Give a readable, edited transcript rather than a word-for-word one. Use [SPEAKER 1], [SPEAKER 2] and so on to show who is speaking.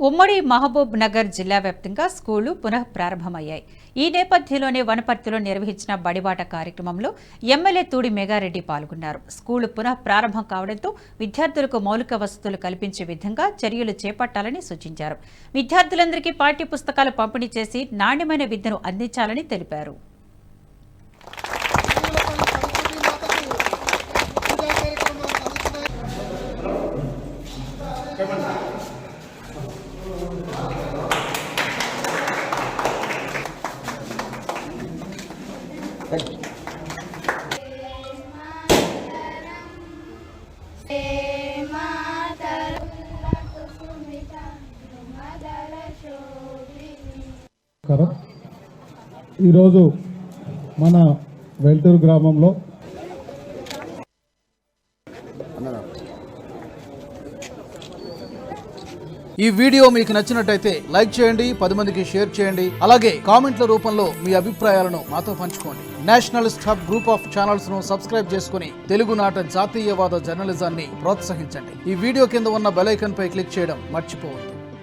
[SPEAKER 1] ఉమ్మడి మహబూబ్ నగర్ జిల్లా వ్యాప్తంగా స్కూళ్లు పునః ప్రారంభమయ్యాయి. ఈ నేపథ్యంలోనే వనపర్తిలో నిర్వహించిన బడిబాట కార్యక్రమంలో ఎమ్మెల్యే తూడి మెగారెడ్డి పాల్గొన్నారు. స్కూళ్లు పునః ప్రారంభం కావడంతో విద్యార్థులకు మౌలిక వసతులు కల్పించే విధంగా చర్యలు చేపట్టాలని సూచించారు. విద్యార్థులందరికీ పాఠ్య పుస్తకాలు పంపిణీ చేసి నాణ్యమైన విద్యను అందించాలని తెలిపారు.
[SPEAKER 2] ఈరోజు మన వెల్టూరు గ్రామంలో
[SPEAKER 3] ఈ వీడియో మీకు నచ్చినట్టయితే లైక్ చేయండి, 10 మందికి షేర్ చేయండి. అలాగే కామెంట్ల రూపంలో మీ అభిప్రాయాలను మాతో పంచుకోండి. Nationalist hub group of channels ను సబ్స్క్రైబ్ చేసుకుని తెలుగునాట జాతీయవాద జర్నలిజాన్ని ప్రోత్సహించండి. ఈ వీడియో కింద ఉన్న బెల్ ఐకాన్ పై క్లిక్ చేయడం మర్చిపోవద్దు.